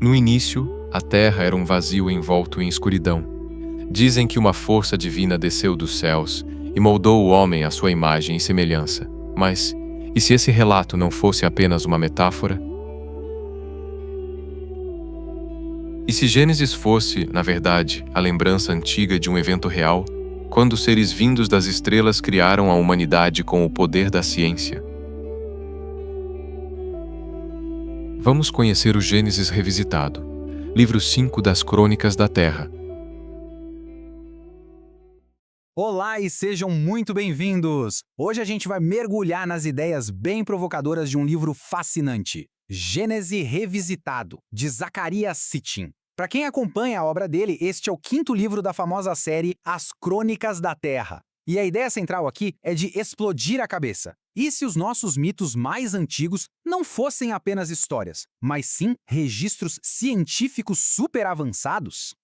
No início, a terra era um vazio envolto em escuridão. Dizem que uma força divina desceu dos céus e moldou o homem à sua imagem e semelhança. Mas, e se esse relato não fosse apenas uma metáfora? E se Gênesis fosse, na verdade, a lembrança antiga de um evento real, quando seres vindos das estrelas criaram a humanidade com o poder da ciência? Vamos conhecer o Gênesis revisitado, livro 5 das Crônicas da Terra. Olá e sejam muito bem-vindos! Hoje a gente vai mergulhar nas ideias bem provocadoras de um livro fascinante, Gênesis Revisitado, de Zecharia Sitchin. Para quem acompanha a obra dele, este é o quinto livro da famosa série As Crônicas da Terra. E a ideia central aqui é de explodir a cabeça. E se os nossos mitos mais antigos não fossem apenas histórias, mas sim registros científicos super avançados?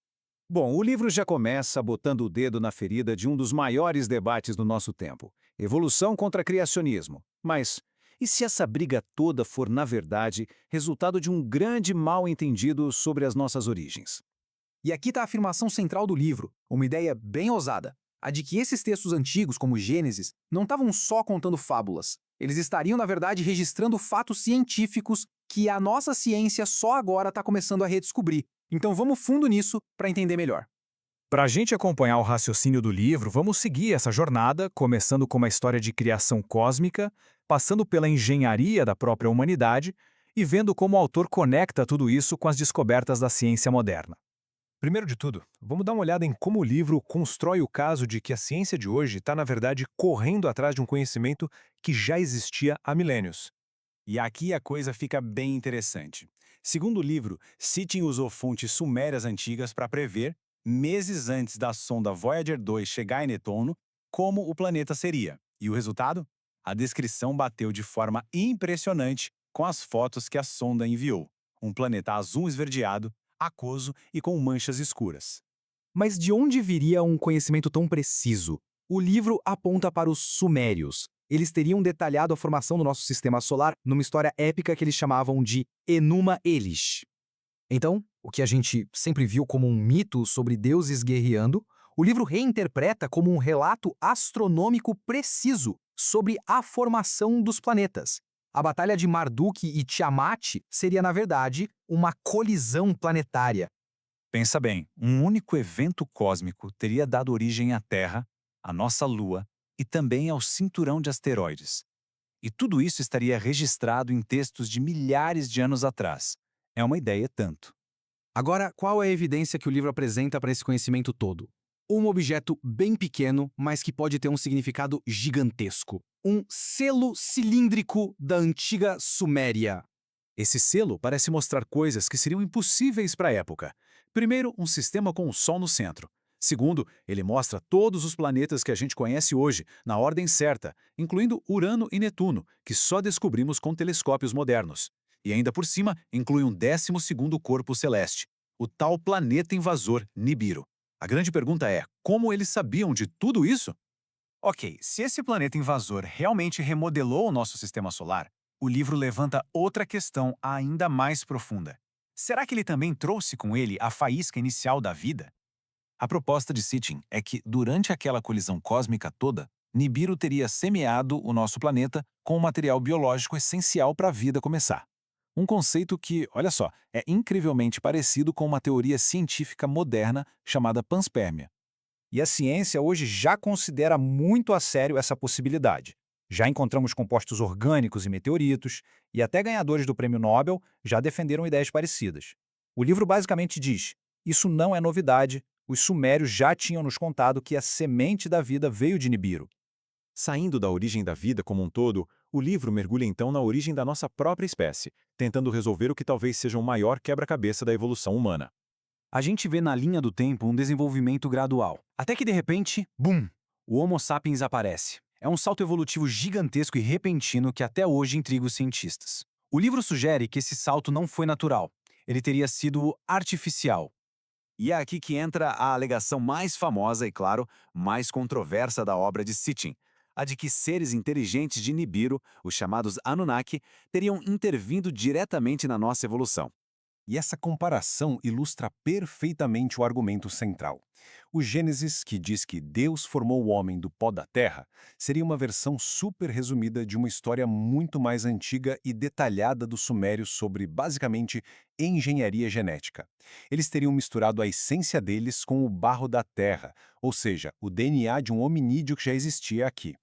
Bom, o livro já começa botando o dedo na ferida de um dos maiores debates do nosso tempo: evolução contra criacionismo. Mas e se essa briga toda for, na verdade, resultado de um grande mal-entendido sobre as nossas origens? E aqui está a afirmação central do livro, uma ideia bem ousada, a de que esses textos antigos, como Gênesis, não estavam só contando fábulas. Eles estariam, na verdade, registrando fatos científicos que a nossa ciência só agora está começando a redescobrir. Então vamos fundo nisso para entender melhor. Para a gente acompanhar o raciocínio do livro, vamos seguir essa jornada, começando com uma história de criação cósmica, passando pela engenharia da própria humanidade e vendo como o autor conecta tudo isso com as descobertas da ciência moderna. Primeiro de tudo, vamos dar uma olhada em como o livro constrói o caso de que a ciência de hoje está, na verdade, correndo atrás de um conhecimento que já existia há milênios. E aqui a coisa fica bem interessante. Segundo o livro, Sitchin usou fontes sumérias antigas para prever, meses antes da sonda Voyager 2 chegar em Netuno, como o planeta seria. E o resultado? A descrição bateu de forma impressionante com as fotos que a sonda enviou. Um planeta azul esverdeado, aquoso e com manchas escuras. Mas de onde viria um conhecimento tão preciso? O livro aponta para os Sumérios. Eles teriam detalhado a formação do nosso sistema solar numa história épica que eles chamavam de Enuma Elish. Então, o que a gente sempre viu como um mito sobre deuses guerreando, o livro reinterpreta como um relato astronômico preciso sobre a formação dos planetas. A Batalha de Marduk e Tiamat seria, na verdade, uma colisão planetária. Pensa bem, um único evento cósmico teria dado origem à Terra, à nossa Lua e também ao cinturão de asteroides. E tudo isso estaria registrado em textos de milhares de anos atrás. É uma ideia tanto. Agora, qual é a evidência que o livro apresenta para esse conhecimento todo? Um objeto bem pequeno, mas que pode ter um significado gigantesco. Um selo cilíndrico da antiga Suméria. Esse selo parece mostrar coisas que seriam impossíveis para a época. Primeiro, um sistema com o Sol no centro. Segundo, ele mostra todos os planetas que a gente conhece hoje, na ordem certa, incluindo Urano e Netuno, que só descobrimos com telescópios modernos. E ainda por cima, inclui um 12º corpo celeste, o tal planeta invasor Nibiru. A grande pergunta é, como eles sabiam de tudo isso? Ok, se esse planeta invasor realmente remodelou o nosso sistema solar, o livro levanta outra questão ainda mais profunda. Será que ele também trouxe com ele a faísca inicial da vida? A proposta de Sitchin é que, durante aquela colisão cósmica toda, Nibiru teria semeado o nosso planeta com um material biológico essencial para a vida começar. Um conceito que, olha só, é incrivelmente parecido com uma teoria científica moderna chamada panspermia. E a ciência hoje já considera muito a sério essa possibilidade. Já encontramos compostos orgânicos em meteoritos, e até ganhadores do Prêmio Nobel já defenderam ideias parecidas. O livro basicamente diz: isso não é novidade, os sumérios já tinham nos contado que a semente da vida veio de Nibiru. Saindo da origem da vida como um todo, o livro mergulha então na origem da nossa própria espécie, tentando resolver o que talvez seja o maior quebra-cabeça da evolução humana. A gente vê na linha do tempo um desenvolvimento gradual. Até que, de repente, bum! O Homo sapiens aparece. É um salto evolutivo gigantesco e repentino que até hoje intriga os cientistas. O livro sugere que esse salto não foi natural. Ele teria sido artificial. E é aqui que entra a alegação mais famosa e, claro, mais controversa da obra de Sitchin, a de que seres inteligentes de Nibiru, os chamados Anunnaki, teriam intervindo diretamente na nossa evolução. E essa comparação ilustra perfeitamente o argumento central. O Gênesis, que diz que Deus formou o homem do pó da terra, seria uma versão super resumida de uma história muito mais antiga e detalhada dos sumérios sobre, basicamente, engenharia genética. Eles teriam misturado a essência deles com o barro da terra, ou seja, o DNA de um hominídeo que já existia aqui.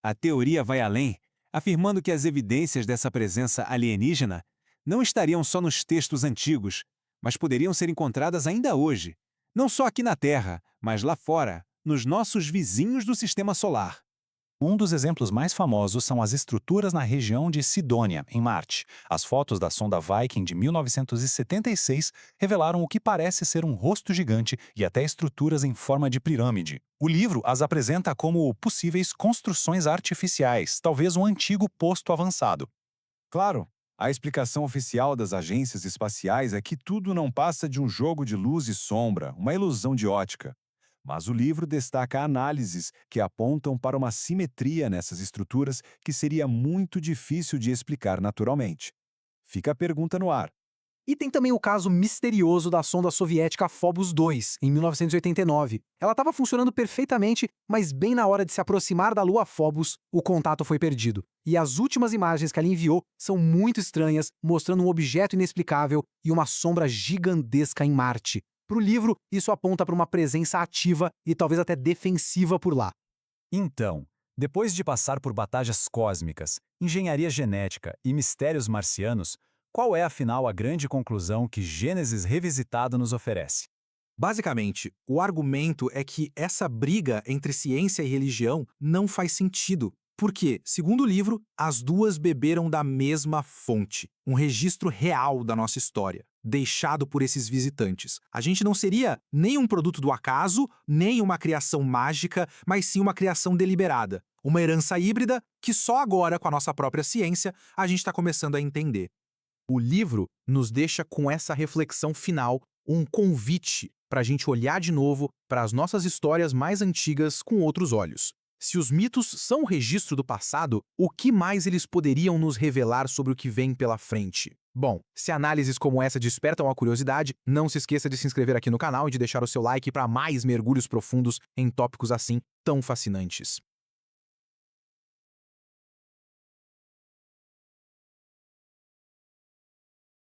A teoria vai além, afirmando que as evidências dessa presença alienígena não estariam só nos textos antigos, mas poderiam ser encontradas ainda hoje, não só aqui na Terra, mas lá fora, nos nossos vizinhos do Sistema Solar. Um dos exemplos mais famosos são as estruturas na região de Sidônia, em Marte. As fotos da sonda Viking de 1976 revelaram o que parece ser um rosto gigante e até estruturas em forma de pirâmide. O livro as apresenta como possíveis construções artificiais, talvez um antigo posto avançado. Claro, a explicação oficial das agências espaciais é que tudo não passa de um jogo de luz e sombra, uma ilusão de ótica. Mas o livro destaca análises que apontam para uma simetria nessas estruturas que seria muito difícil de explicar naturalmente. Fica a pergunta no ar. E tem também o caso misterioso da sonda soviética Phobos 2, em 1989. Ela estava funcionando perfeitamente, mas bem na hora de se aproximar da lua Phobos, o contato foi perdido. E as últimas imagens que ela enviou são muito estranhas, mostrando um objeto inexplicável e uma sombra gigantesca em Marte. Para o livro, isso aponta para uma presença ativa e talvez até defensiva por lá. Então, depois de passar por batalhas cósmicas, engenharia genética e mistérios marcianos, qual é afinal a grande conclusão que Gênesis Revisitado nos oferece? Basicamente, o argumento é que essa briga entre ciência e religião não faz sentido. Porque, segundo o livro, as duas beberam da mesma fonte, um registro real da nossa história, deixado por esses visitantes. A gente não seria nem um produto do acaso, nem uma criação mágica, mas sim uma criação deliberada, uma herança híbrida que só agora, com a nossa própria ciência, a gente está começando a entender. O livro nos deixa com essa reflexão final, um convite para a gente olhar de novo para as nossas histórias mais antigas com outros olhos. Se os mitos são o registro do passado, o que mais eles poderiam nos revelar sobre o que vem pela frente? Bom, se análises como essa despertam a curiosidade, não se esqueça de se inscrever aqui no canal e de deixar o seu like para mais mergulhos profundos em tópicos assim tão fascinantes.